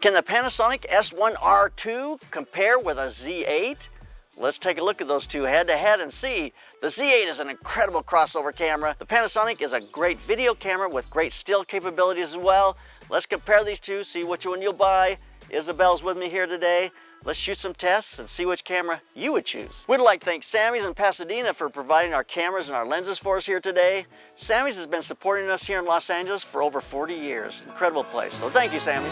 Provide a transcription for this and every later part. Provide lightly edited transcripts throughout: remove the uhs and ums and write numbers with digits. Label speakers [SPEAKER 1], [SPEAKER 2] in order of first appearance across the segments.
[SPEAKER 1] Can the Panasonic S1R II compare with a Z8? Let's take a look at those two head to head and see. The Z8 is an incredible crossover camera. The Panasonic is a great video camera with great still capabilities as well. Let's compare these two, see which one you'll buy. Isabel's with me here today. Let's shoot some tests and see which camera you would choose. We'd like to thank Sammy's in Pasadena for providing our cameras and our lenses for us here today. Sammy's has been supporting us here in Los Angeles for over 40 years. Incredible place, so thank you, Sammy's.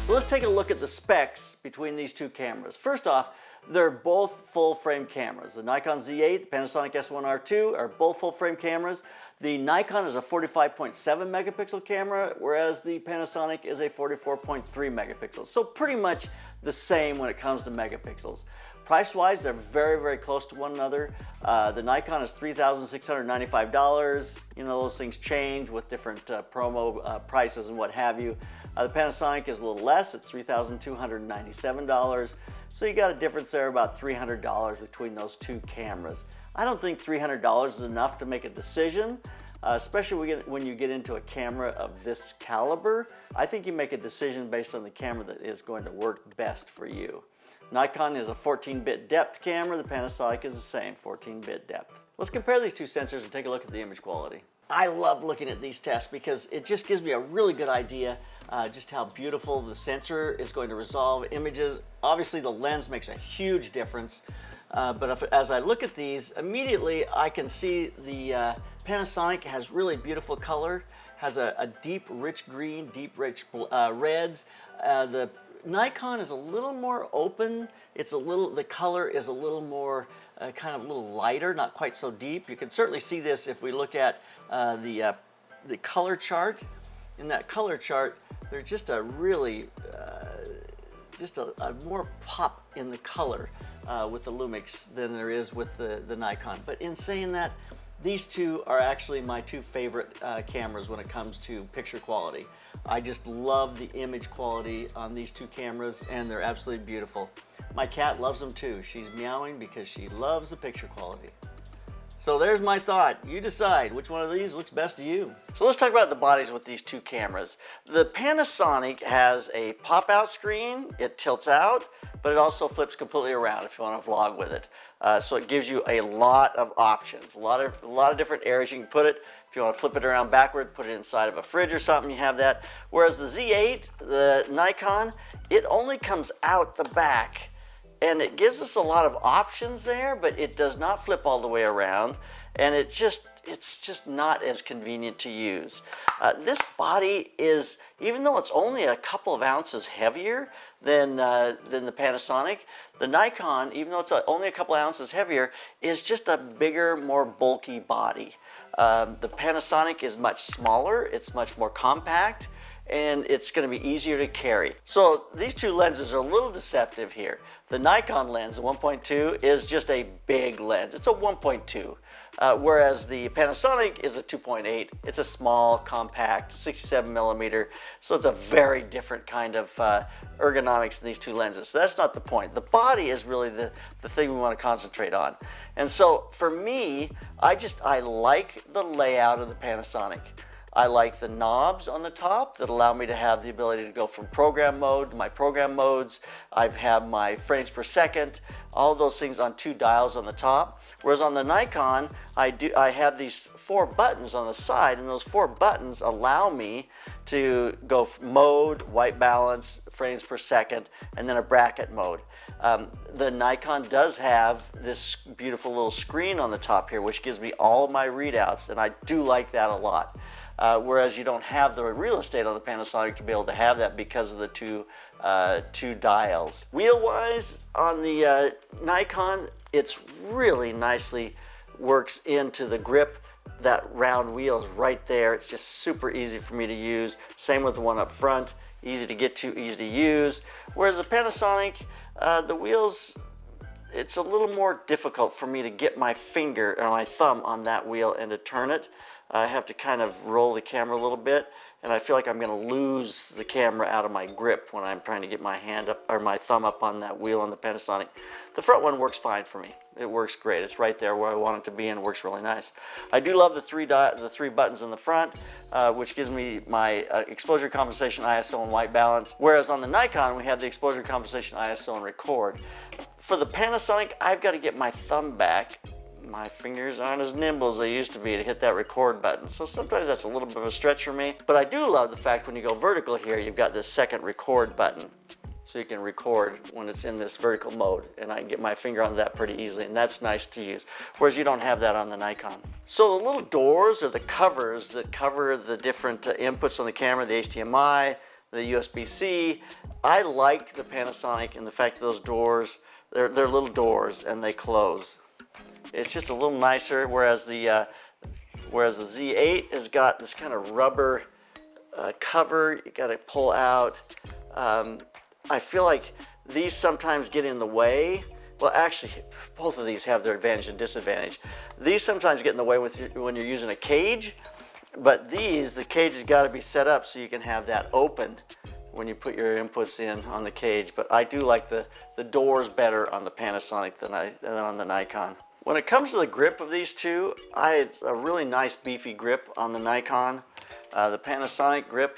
[SPEAKER 1] So let's take a look at the specs between these two cameras. First off, they're both full frame cameras. The Nikon Z8, the Panasonic S1R II are both full frame cameras. The Nikon is a 45.7 megapixel camera, whereas the Panasonic is a 44.3 megapixels. So pretty much the same when it comes to megapixels. Price-wise, they're very, very close to one another. The Nikon is $3,695. You know, those things change with different promo prices and what have you. The Panasonic is a little less, it's $3,297. So you got a difference there, about $300 between those two cameras. I don't think $300 is enough to make a decision, especially when you get into a camera of this caliber. I think you make a decision based on the camera that is going to work best for you. Nikon is a 14-bit depth camera, the Panasonic is the same, 14-bit depth. Let's compare these two sensors and take a look at the image quality. I love looking at these tests because it just gives me a really good idea just how beautiful the sensor is going to resolve images. Obviously the lens makes a huge difference, but as I look at these, immediately I can see the Panasonic has really beautiful color, has a deep rich green, deep rich reds. The Nikon is a little more open. The color is a little more kind of a little lighter, not quite so deep. You can certainly see this if we look at the color chart. In that color chart, there's just a really, a more pop in the color with the Lumix than there is with the Nikon. But in saying that, these two are actually my two favorite cameras when it comes to picture quality. I just love the image quality on these two cameras, and they're absolutely beautiful. My cat loves them too. She's meowing because she loves the picture quality. So there's my thought. You decide which one of these looks best to you. So let's talk about the bodies with these two cameras. The Panasonic has a pop-out screen. It tilts out, but it also flips completely around if you want to vlog with it. So it gives you a lot of options, a lot of different areas you can put it. If you want to flip it around backward, put it inside of a fridge or something, you have that. Whereas the Z8, the Nikon, it only comes out the back. And it gives us a lot of options there, but it does not flip all the way around, and it's just not as convenient to use. This body is, even though it's only a couple of ounces heavier than the Panasonic, the Nikon, even though it's only a couple of ounces heavier, is just a bigger, more bulky body. The Panasonic is much smaller, it's much more compact, and it's going to be easier to carry. So these two lenses are a little deceptive here. The Nikon lens, the 1.2, is just a big lens. It's a 1.2, whereas the Panasonic is a 2.8. It's a small, compact, 67 millimeter, so it's a very different kind of ergonomics in these two lenses. So that's not the point. The body is really the thing we want to concentrate on. And so for me, I like the layout of the Panasonic. I like the knobs on the top that allow me to have the ability to go from program mode to my program modes. I have my frames per second, all of those things on two dials on the top. Whereas on the Nikon, I have these 4 buttons on the side, and those 4 buttons allow me to go mode, white balance, frames per second, and then a bracket mode. The Nikon does have this beautiful little screen on the top here, which gives me all of my readouts, and I do like that a lot. Whereas you don't have the real estate on the Panasonic to be able to have that because of the two dials. Wheel-wise, on the Nikon, it's really nicely works into the grip. That round wheel is right there. It's just super easy for me to use. Same with the one up front. Easy to get to, easy to use. Whereas the Panasonic, the wheels, it's a little more difficult for me to get my finger or my thumb on that wheel and to turn it. I have to kind of roll the camera a little bit, and I feel like I'm going to lose the camera out of my grip when I'm trying to get my hand up or my thumb up on that wheel on the Panasonic. The front one works fine for me. It works great. It's right there where I want it to be, and it works really nice. I do love the three buttons in the front, which gives me my exposure compensation, ISO, and white balance. Whereas on the Nikon, we have the exposure compensation, ISO, and record. For the Panasonic, I've got to get my thumb back. My fingers aren't as nimble as they used to be to hit that record button. So sometimes that's a little bit of a stretch for me. But I do love the fact when you go vertical here, you've got this second record button. So you can record when it's in this vertical mode. And I can get my finger on that pretty easily, and that's nice to use. Whereas you don't have that on the Nikon. So the little doors are the covers that cover the different inputs on the camera, the HDMI, the USB-C. I like the Panasonic and the fact that those doors, they're little doors and they close. It's just a little nicer, whereas the Z8 has got this kind of rubber cover you got to pull out. I feel like these sometimes get in the way. Well, actually, both of these have their advantage and disadvantage. These sometimes get in the way when you're using a cage, but the cage has got to be set up so you can have that open when you put your inputs in on the cage. But I do like the doors better on the Panasonic than on the Nikon. When it comes to the grip of these two, it's a really nice beefy grip on the Nikon. The Panasonic grip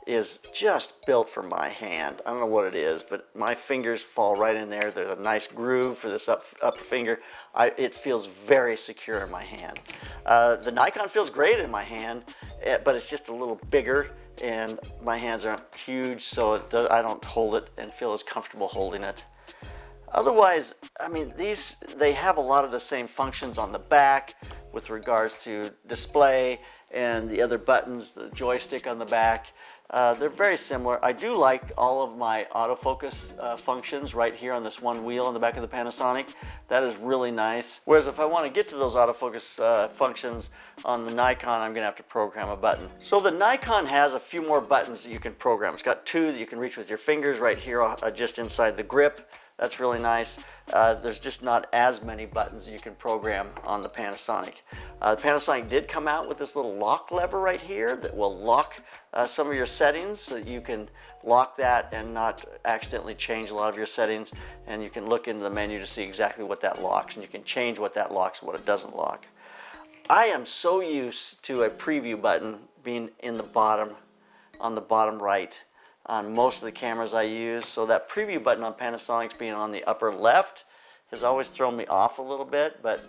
[SPEAKER 1] is just built for my hand. I don't know what it is, but my fingers fall right in there. There's a nice groove for this upper finger. It feels very secure in my hand. The Nikon feels great in my hand, but it's just a little bigger, and my hands aren't huge, so I don't hold it and feel as comfortable holding it. Otherwise, I mean, they have a lot of the same functions on the back with regards to display and the other buttons, the joystick on the back. They're very similar. I do like all of my autofocus functions right here on this one wheel on the back of the Panasonic. That is really nice. Whereas if I want to get to those autofocus functions on the Nikon, I'm going to have to program a button. So the Nikon has a few more buttons that you can program. It's got two that you can reach with your fingers right here just inside the grip. That's really nice. There's just not as many buttons you can program on the Panasonic. The Panasonic did come out with this little lock lever right here that will lock some of your settings, so that you can lock that and not accidentally change a lot of your settings. And you can look into the menu to see exactly what that locks, and you can change what that locks and what it doesn't lock. I am so used to a preview button being in the bottom, on the bottom right, on most of the cameras I use. So that preview button on Panasonic's being on the upper left has always thrown me off a little bit, but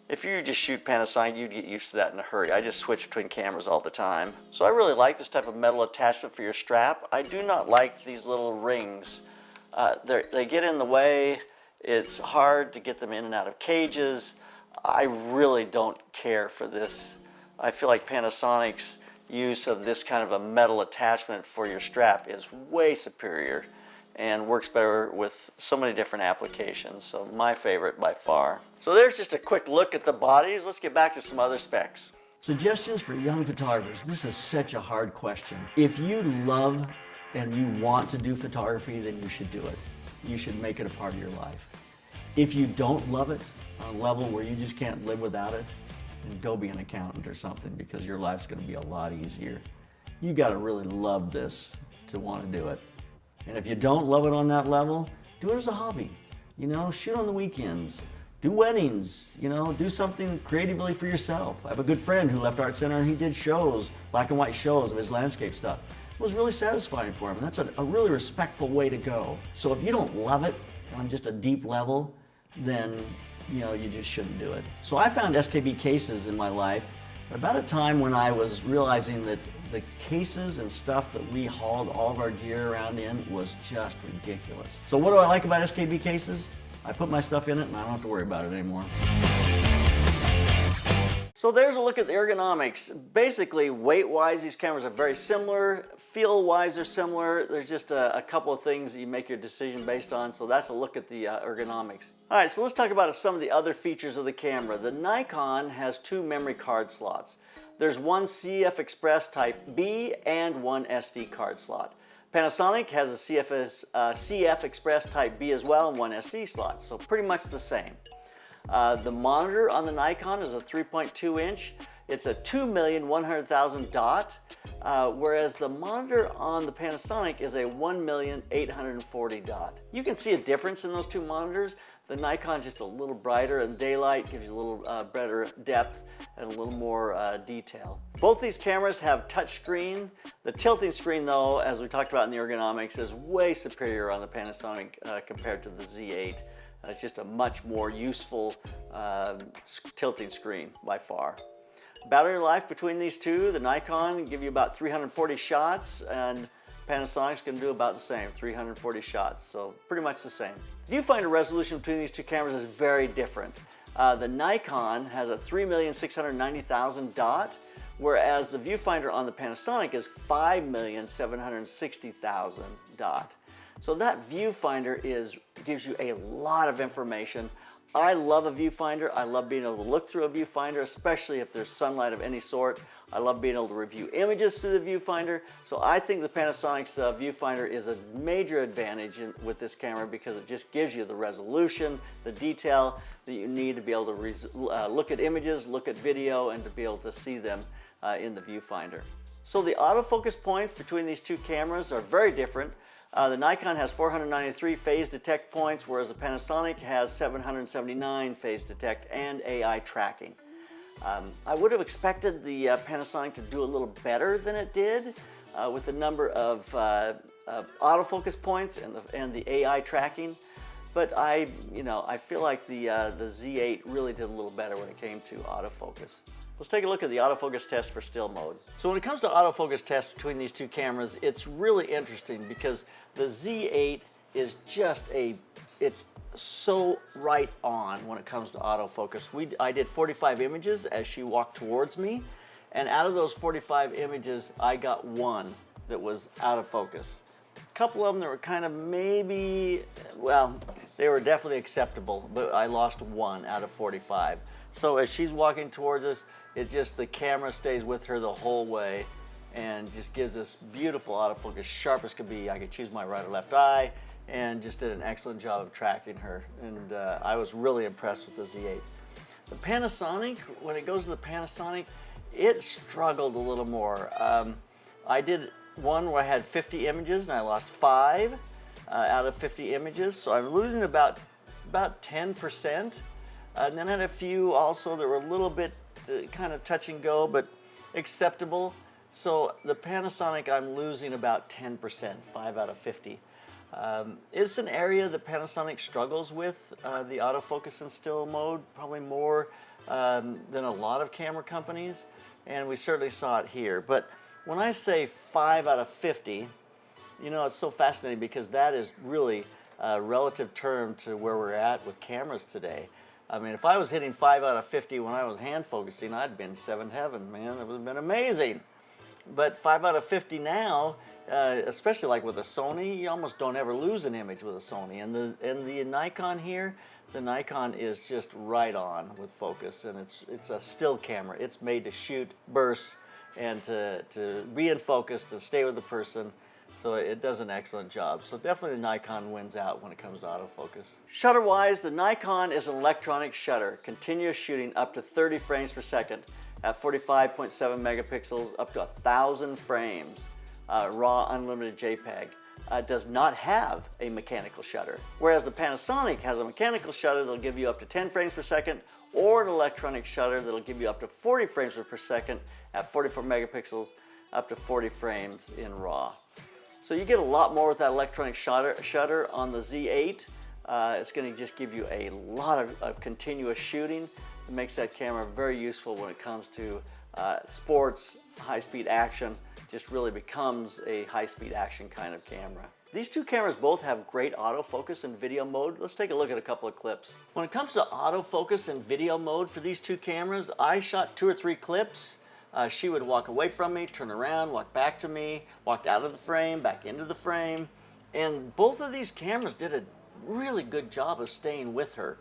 [SPEAKER 1] if you just shoot Panasonic, you'd get used to that in a hurry. I just switch between cameras all the time. So I really like this type of metal attachment for your strap. I do not like these little rings. They get in the way. It's hard to get them in and out of cages. I really don't care for this. I feel like Panasonic's use of this kind of a metal attachment for your strap is way superior and works better with so many different applications. So my favorite by far. So there's just a quick look at the bodies. Let's get back to some other specs. Suggestions for young photographers. This is such a hard question. If you love and you want to do photography, then you should do it. You should make it a part of your life. If you don't love it on a level where you just can't live without it, then go be an accountant or something, because your life's going to be a lot easier. You got to really love this to want to do it. And if you don't love it on that level, do it as a hobby. You know, shoot on the weekends, do weddings, you know, do something creatively for yourself. I have a good friend who left Art Center and he did shows, black and white shows of his landscape stuff. It was really satisfying for him. And that's a really respectful way to go. So if you don't love it on just a deep level, then you know, you just shouldn't do it. So I found SKB Cases in my life at about a time when I was realizing that the cases and stuff that we hauled all of our gear around in was just ridiculous. So what do I like about SKB Cases? I put my stuff in it and I don't have to worry about it anymore. So there's a look at the ergonomics. Basically, weight-wise, these cameras are very similar. Feel-wise, they're similar. There's just a couple of things that you make your decision based on. So that's a look at the ergonomics. All right, so let's talk about some of the other features of the camera. The Nikon has two memory card slots. There's one CF Express Type B and one SD card slot. Panasonic has a CF Express Type B as well and one SD slot, so pretty much the same. The monitor on the Nikon is a 3.2 inch. It's a 2,100,000 dot, whereas the monitor on the Panasonic is a 1,840 dot. You can see a difference in those two monitors. The Nikon's just a little brighter in daylight, gives you a little better depth and a little more detail. Both these cameras have touch screen. The tilting screen though, as we talked about in the ergonomics, is way superior on the Panasonic compared to the Z8. It's just a much more useful tilting screen by far. Battery life between these two, the Nikon give you about 340 shots and Panasonic's going to do about the same, 340 shots, so pretty much the same. Viewfinder resolution between these two cameras is very different. The Nikon has a 3,690,000 dot, whereas the viewfinder on the Panasonic is 5,760,000 dot. So that viewfinder gives you a lot of information. I love a viewfinder. I love being able to look through a viewfinder, especially if there's sunlight of any sort. I love being able to review images through the viewfinder. So I think the Panasonic's viewfinder is a major advantage with this camera because it just gives you the resolution, the detail that you need to be able to look at images, look at video, and to be able to see them in the viewfinder. So the autofocus points between these two cameras are very different. The Nikon has 493 phase detect points, whereas the Panasonic has 779 phase detect and AI tracking. I would have expected the Panasonic to do a little better than it did with the number of autofocus points and the AI tracking. But I feel like the Z8 really did a little better when it came to autofocus. Let's take a look at the autofocus test for still mode. So when it comes to autofocus tests between these two cameras, it's really interesting because the Z8 is it's so right on when it comes to autofocus. I did 45 images as she walked towards me, and out of those 45 images, I got one that was out of focus. A couple of them that were kind of maybe, well, they were definitely acceptable, but I lost one out of 45. So as she's walking towards us, the camera stays with her the whole way and just gives us beautiful autofocus, sharp as could be. I could choose my right or left eye and just did an excellent job of tracking her. And I was really impressed with the Z8. The Panasonic, when it goes to the Panasonic, it struggled a little more. I did one where I had 50 images and I lost 5 out of 50 images. So I'm losing about 10%. And then I had a few also that were a little bit kind of touch and go, but acceptable. So the Panasonic, I'm losing about 10%, 5 out of 50. It's an area that Panasonic struggles with, the autofocus and still mode, probably more than a lot of camera companies, and we certainly saw it here. But when I say 5 out of 50, it's so fascinating because that is really a relative term to where we're at with cameras today. I mean, if I was hitting 5 out of 50 when I was hand focusing, I'd been seventh heaven, man. It would have been amazing. But 5 out of 50 now, especially like with a Sony, you almost don't ever lose an image with a Sony. And the Nikon here, the Nikon is just right on with focus, and it's a still camera. It's made to shoot bursts and to be in focus, to stay with the person. So it does an excellent job. So definitely the Nikon wins out when it comes to autofocus. Shutter-wise, the Nikon is an electronic shutter, continuous shooting up to 30 frames per second at 45.7 megapixels, up to 1,000 frames, raw unlimited JPEG. It does not have a mechanical shutter. Whereas the Panasonic has a mechanical shutter that'll give you up to 10 frames per second, or an electronic shutter that'll give you up to 40 frames per second at 44 megapixels, up to 40 frames in raw. So you get a lot more with that electronic shutter on the Z8. It's going to just give you a lot of continuous shooting. It makes that camera very useful when it comes to sports, high-speed action. Just really becomes a high-speed action kind of camera. These two cameras both have great autofocus and video mode. Let's take a look at a couple of clips. When it comes to autofocus and video mode for these two cameras, I shot 2 or 3 clips. She would walk away from me, turn around, walk back to me, walked out of the frame, back into the frame. And both of these cameras did a really good job of staying with her.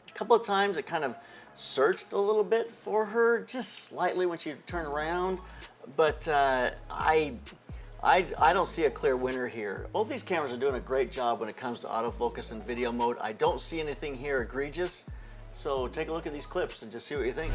[SPEAKER 1] A couple of times it kind of searched a little bit for her, just slightly when she'd turn around. But I don't see a clear winner here. Both these cameras are doing a great job when it comes to autofocus and video mode. I don't see anything here egregious. So take a look at these clips and just see what you think.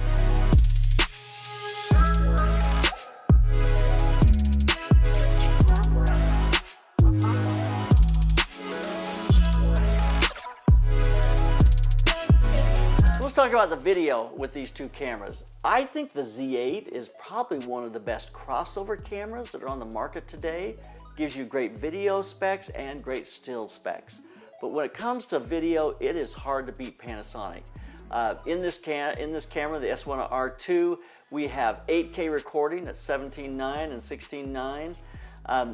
[SPEAKER 1] talk about the video with these two cameras. I think the Z8 is probably one of the best crossover cameras that are on the market today. Gives you great video specs and great still specs. But when it comes to video, it is hard to beat Panasonic. In this camera, the S1R II, we have 8K recording at 17:9 and 16:9.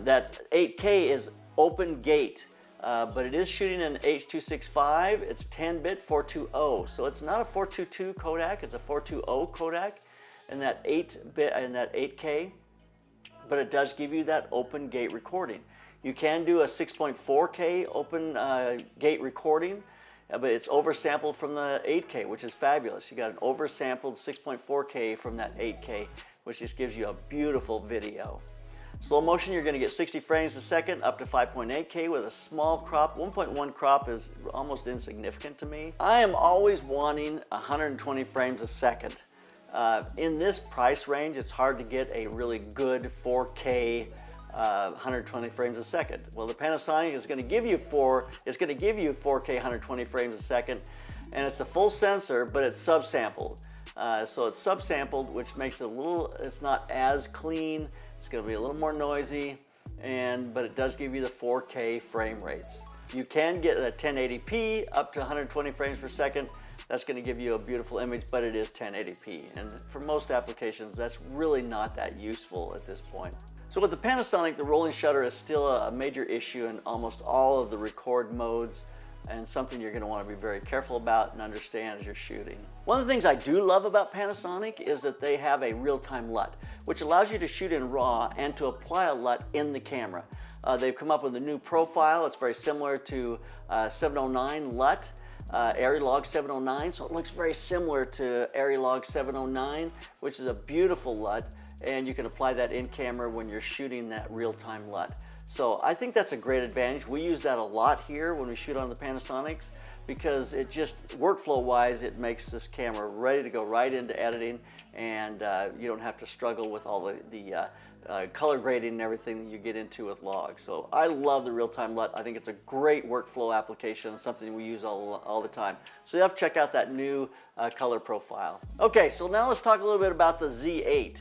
[SPEAKER 1] That 8K is open gate, but it is shooting in H.265. It's 10-bit 420, so it's not a 422 Kodak. It's a 420 Kodak, and that 8-bit and that 8K. But it does give you that open gate recording. You can do a 6.4K open gate recording, but it's oversampled from the 8K, which is fabulous. You got an oversampled 6.4K from that 8K, which just gives you a beautiful video. Slow motion, you're going to get 60 frames a second up to 5.8K with a small crop. 1.1 crop is almost insignificant to me. I am always wanting 120 frames a second. In this price range, it's hard to get a really good 4K 120 frames a second. Well, the Panasonic is going to give you 4K 120 frames a second, and it's a full sensor, but it's subsampled. So it's subsampled, which makes it it's not as clean. It's going to be a little more noisy, but it does give you the 4K frame rates. You can get a 1080p up to 120 frames per second. That's going to give you a beautiful image, but it is 1080p. And for most applications, that's really not that useful at this point. So with the Panasonic, the rolling shutter is still a major issue in almost all of the record modes, and something you're going to want to be very careful about and understand as you're shooting. One of the things I do love about Panasonic is that they have a real-time LUT, which allows you to shoot in RAW and to apply a LUT in the camera. They've come up with a new profile. It's very similar to 709 LUT, ARRILOG 709, so it looks very similar to ARRILOG 709, which is a beautiful LUT, and you can apply that in camera when you're shooting that real-time LUT. So I think that's a great advantage. We use that a lot here when we shoot on the Panasonics, because it just, workflow-wise, it makes this camera ready to go right into editing, and you don't have to struggle with all the color grading and everything that you get into with logs. So I love the real-time LUT. I think it's a great workflow application, something we use all the time. So you have to check out that new color profile. Okay, so now let's talk a little bit about the Z8.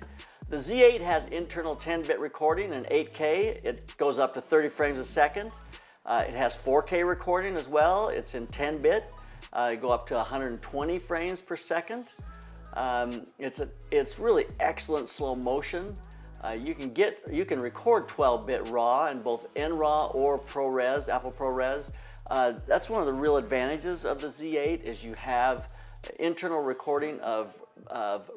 [SPEAKER 1] The Z8 has internal 10-bit recording in 8K. It goes up to 30 frames a second. It has 4K recording as well. It's in 10-bit. You go up to 120 frames per second. It's really excellent slow motion. You can record 12-bit RAW in both NRAW or ProRes, Apple ProRes. That's one of the real advantages of the Z8 is you have internal recording of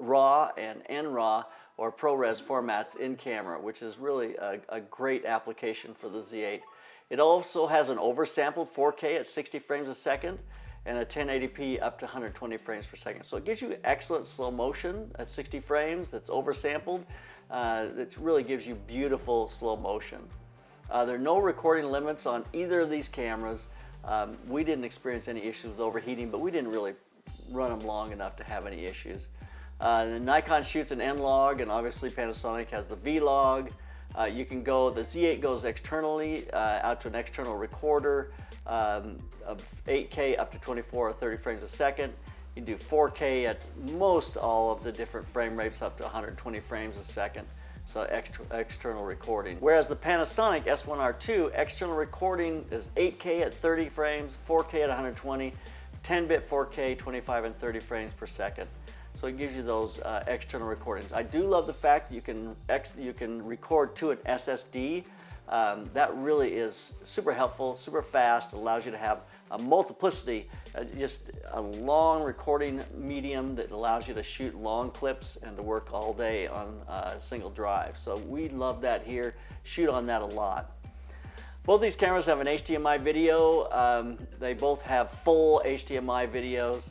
[SPEAKER 1] RAW and NRAW or ProRes formats in camera, which is really a great application for the Z8. It also has an oversampled 4K at 60 frames a second and a 1080p up to 120 frames per second. So it gives you excellent slow motion at 60 frames that's oversampled. It really gives you beautiful slow motion. There are no recording limits on either of these cameras. We didn't experience any issues with overheating, but we didn't really run them long enough to have any issues. The Nikon shoots an N-Log, and obviously Panasonic has the V-Log. The Z8 goes externally out to an external recorder of 8K up to 24 or 30 frames a second. You can do 4K at most all of the different frame rates up to 120 frames a second. So external recording. Whereas the Panasonic S1R II, external recording is 8K at 30 frames, 4K at 120, 10-bit 4K, 25 and 30 frames per second. So it gives you those external recordings. I do love the fact that you can record to an SSD. That really is super helpful, super fast, allows you to have a multiplicity, just a long recording medium that allows you to shoot long clips and to work all day on a single drive. So we love that here, shoot on that a lot. Both these cameras have an HDMI video. They both have full HDMI videos.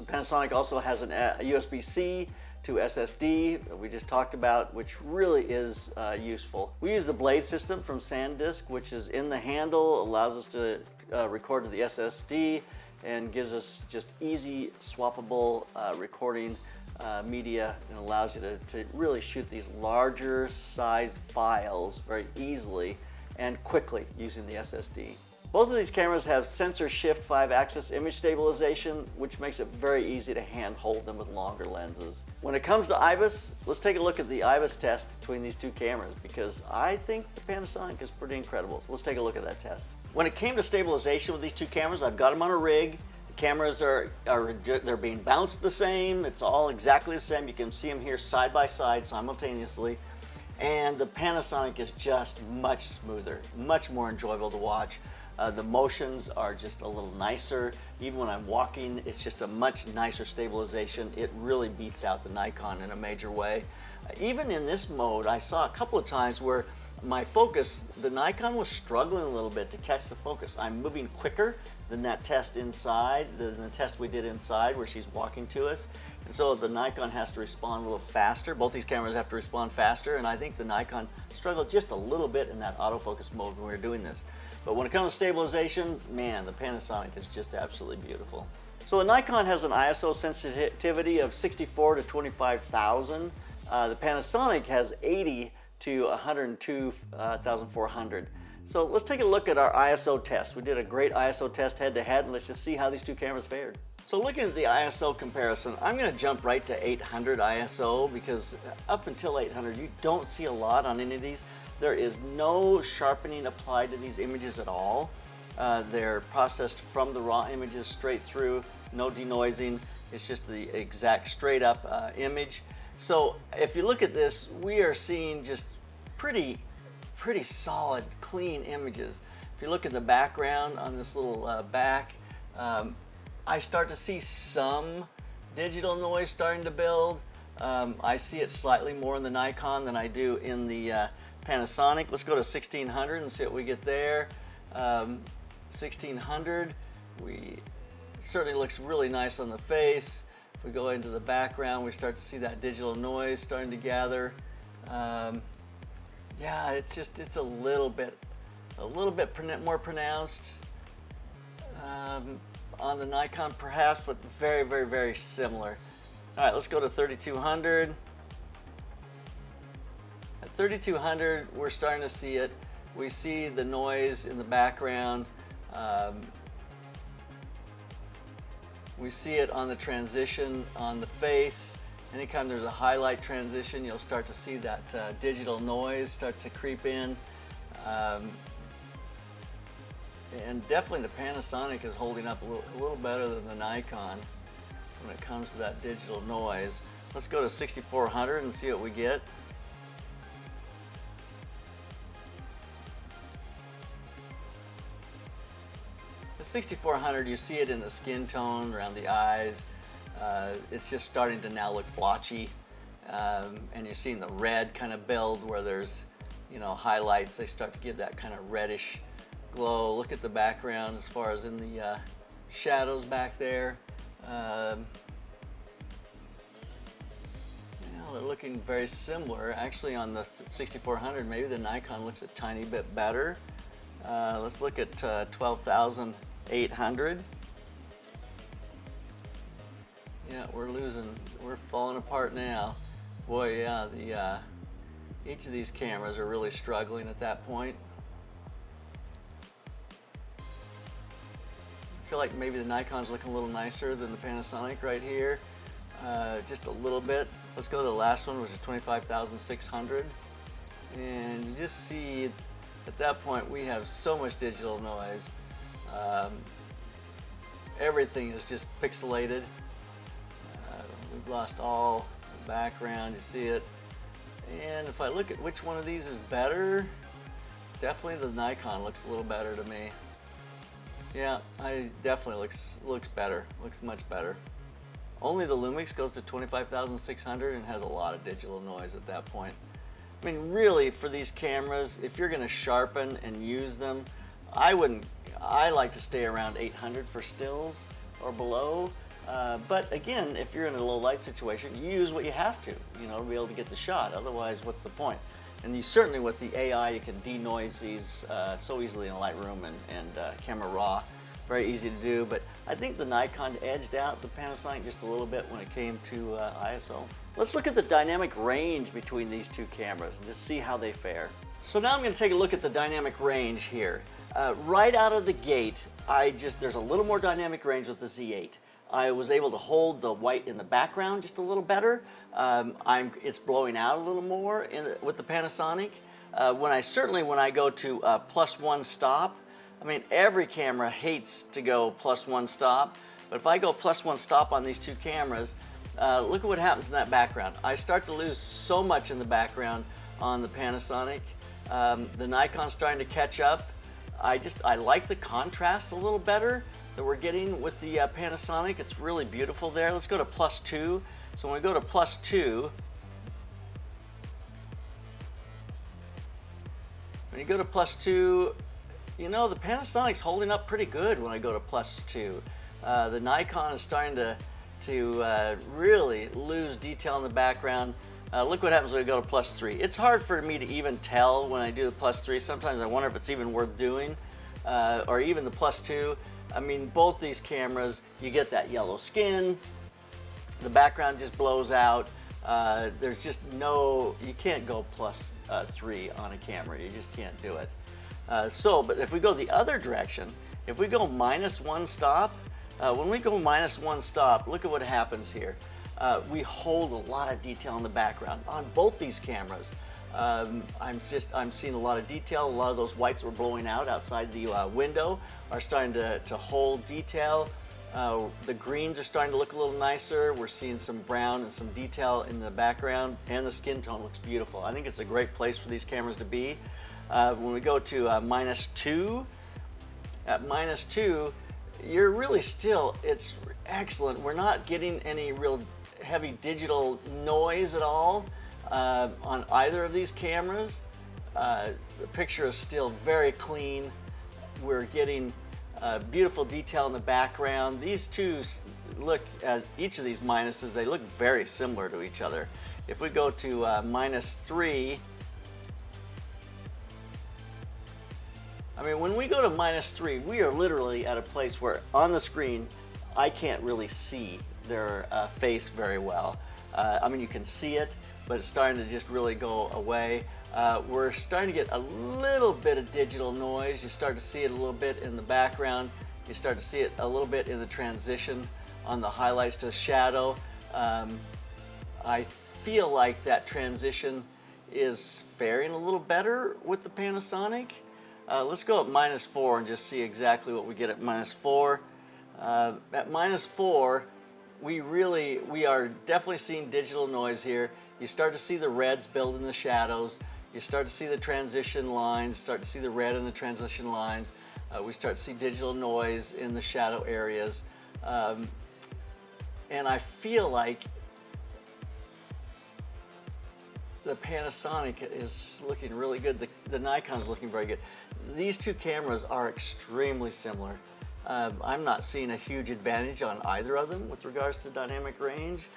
[SPEAKER 1] Panasonic also has a USB-C to SSD that we just talked about, which really is useful. We use the blade system from SanDisk, which is in the handle, allows us to record to the SSD and gives us just easy swappable recording media, and allows you to really shoot these larger size files very easily and quickly using the SSD. Both of these cameras have sensor shift 5-axis image stabilization, which makes it very easy to hand hold them with longer lenses. When it comes to IBIS, let's take a look at the IBIS test between these two cameras, because I think the Panasonic is pretty incredible. So let's take a look at that test. When it came to stabilization with these two cameras, I've got them on a rig. The cameras they're being bounced the same. It's all exactly the same. You can see them here side by side simultaneously. And the Panasonic is just much smoother, much more enjoyable to watch. The motions are just a little nicer. Even when I'm walking, it's just a much nicer stabilization. It really beats out the Nikon in a major way. Even in this mode, I saw a couple of times where my focus, the Nikon was struggling a little bit to catch the focus. I'm moving quicker than that test inside, than the test we did inside where she's walking to us. And so the Nikon has to respond a little faster. Both these cameras have to respond faster, and I think the Nikon struggled just a little bit in that autofocus mode when we were doing this. But when it comes to stabilization, man, the Panasonic is just absolutely beautiful. So the Nikon has an ISO sensitivity of 64 to 25,000. The Panasonic has 80 to 102,400. So let's take a look at our ISO test. We did a great ISO test head-to-head, and let's just see how these two cameras fared. So looking at the ISO comparison, I'm going to jump right to 800 ISO, because up until 800 you don't see a lot on any of these. There is no sharpening applied to these images at all. They're processed from the raw images straight through, no denoising. It's just the exact straight up image. So if you look at this, we are seeing just pretty solid, clean images. If you look at the background on this little back, I start to see some digital noise starting to build. I see it slightly more in the Nikon than I do in the Panasonic. Let's go to 1600 and see what we get there. 1600, certainly looks really nice on the face. If we go into the background, we start to see that digital noise starting to gather. Yeah, it's a little bit more pronounced on the Nikon perhaps, but very, very, very similar. All right, let's go to 3200. At 3200, we're starting to see it. We see the noise in the background. We see it on the transition on the face. Anytime there's a highlight transition, you'll start to see that digital noise start to creep in. And definitely the Panasonic is holding up a little better than the Nikon when it comes to that digital noise. Let's go to 6400 and see what we get. The 6400, you see it in the skin tone around the eyes. It's just starting to now look blotchy, and you're seeing the red kind of build where there's, highlights. They start to give that kind of reddish glow. Look at the background as far as in the shadows back there. They're looking very similar. Actually, on the 6400, maybe the Nikon looks a tiny bit better. Let's look at 12,800. Yeah, we're falling apart now. Boy, yeah, each of these cameras are really struggling at that point. I feel like maybe the Nikon's looking a little nicer than the Panasonic right here. Just a little bit. Let's go to the last one, which is 25,600. And you just see at that point we have so much digital noise. Everything is just pixelated. We've lost all the background, you see it. And if I look at which one of these is better, definitely the Nikon looks a little better to me. Yeah, definitely looks better, looks much better. Only the Lumix goes to 25,600 and has a lot of digital noise at that point. I mean, really, for these cameras, if you're going to sharpen and use them, I like to stay around 800 for stills or below. But again, if you're in a low light situation, you use what you have to, to be able to get the shot. Otherwise, what's the point? And you certainly, with the AI, you can denoise these so easily in Lightroom and Camera Raw. Very easy to do, but I think the Nikon edged out the Panasonic just a little bit when it came to ISO. Let's look at the dynamic range between these two cameras and just see how they fare. So now I'm going to take a look at the dynamic range here. Right out of the gate, there's a little more dynamic range with the Z8. I was able to hold the white in the background just a little better. It's blowing out a little more with the Panasonic. When I go to +1 stop, I mean, every camera hates to go +1 stop, but if I go +1 stop on these two cameras, look at what happens in that background. I start to lose so much in the background on the Panasonic. The Nikon's starting to catch up. I like the contrast a little better that we're getting with the Panasonic. It's really beautiful there. Let's go to +2. So when we go to +2, when you go to +2, you know, the Panasonic's holding up pretty good when I go to +2. The Nikon is starting to really lose detail in the background. Look what happens when we go to +3. It's hard for me to even tell when I do the +3. Sometimes I wonder if it's even worth doing, or even the +2. I mean, both these cameras, you get that yellow skin, the background just blows out. There's just you can't go +3 on a camera. You just can't do it. But if we go the other direction, if we go -1 stop, when we go -1 stop, look at what happens here. We hold a lot of detail in the background on both these cameras. I'm seeing a lot of detail. A lot of those whites were blowing out outside the window are starting to hold detail. The greens are starting to look a little nicer. We're seeing some brown and some detail in the background, and the skin tone looks beautiful. I think it's a great place for these cameras to be. When we go to -2, at -2, you're really still, it's excellent. We're not getting any real heavy digital noise at all on either of these cameras. The picture is still very clean. We're getting beautiful detail in the background. These two, look at each of these minuses, they look very similar to each other. If we go to -3, I mean, when we go to -3, we are literally at a place where on the screen, I can't really see their face very well. I mean, you can see it, but it's starting to just really go away. We're starting to get a little bit of digital noise. You start to see it a little bit in the background. You start to see it a little bit in the transition on the highlights to shadow. I feel like that transition is faring a little better with the Panasonic. Let's go at -4 and just see exactly what we get at -4. At -4, we are definitely seeing digital noise here. You start to see the reds build in the shadows. You start to see the transition lines, start to see the red in the transition lines. We start to see digital noise in the shadow areas. And I feel like the Panasonic is looking really good. The Nikon's looking very good. These two cameras are extremely similar. I'm not seeing a huge advantage on either of them with regards to dynamic range.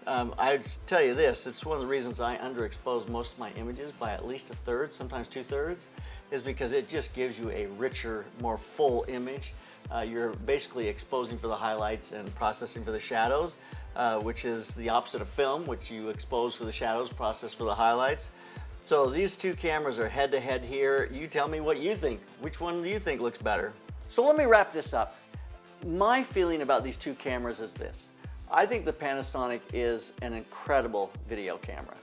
[SPEAKER 1] I'd tell you this, it's one of the reasons I underexpose most of my images by at least 1/3, sometimes 2/3, is because it just gives you a richer, more full image. You're basically exposing for the highlights and processing for the shadows, which is the opposite of film, which you expose for the shadows, process for the highlights. So these two cameras are head to head here. You tell me what you think. Which one do you think looks better? So let me wrap this up. My feeling about these two cameras is this. I think the Panasonic is an incredible video camera.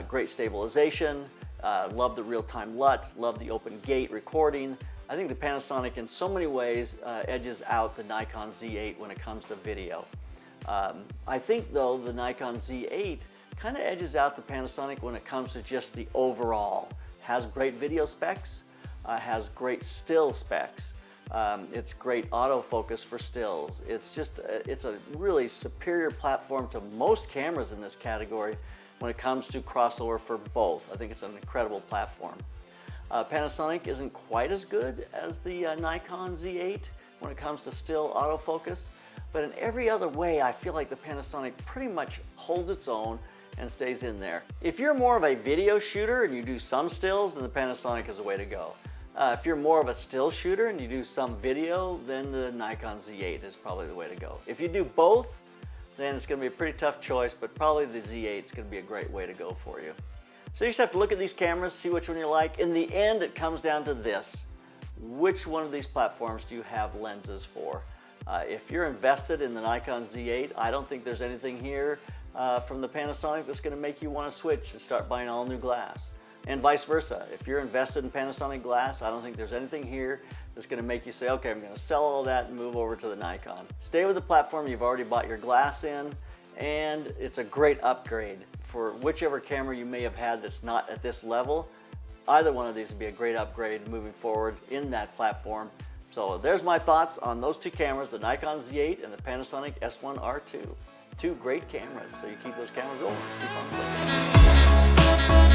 [SPEAKER 1] Great stabilization, love the real-time LUT, love the open gate recording. I think the Panasonic in so many ways edges out the Nikon Z8 when it comes to video. I think though the Nikon Z8 kind of edges out the Panasonic when it comes to just the overall. Has great video specs, has great still specs. It's great autofocus for stills. It's a really superior platform to most cameras in this category when it comes to crossover for both. I think it's an incredible platform. Panasonic isn't quite as good as the Nikon Z8 when it comes to still autofocus, but in every other way, I feel like the Panasonic pretty much holds its own and stays in there. If you're more of a video shooter and you do some stills, then the Panasonic is the way to go. If you're more of a still shooter and you do some video, then the Nikon Z8 is probably the way to go. If you do both, then it's going to be a pretty tough choice, but probably the Z8 is going to be a great way to go for you. So you just have to look at these cameras, see which one you like. In the end, it comes down to this. Which one of these platforms do you have lenses for? If you're invested in the Nikon Z8, I don't think there's anything here from the Panasonic that's going to make you want to switch and start buying all new glass. And vice versa. If you're invested in Panasonic glass, I don't think there's anything here that's going to make you say, okay, I'm going to sell all that and move over to the Nikon. Stay with the platform you've already bought your glass in, and it's a great upgrade for whichever camera you may have had that's not at this level. Either one of these would be a great upgrade moving forward in that platform. So there's my thoughts on those two cameras, the Nikon Z8 and the Panasonic S1R II. Two great cameras, so you keep those cameras going. Keep on clicking.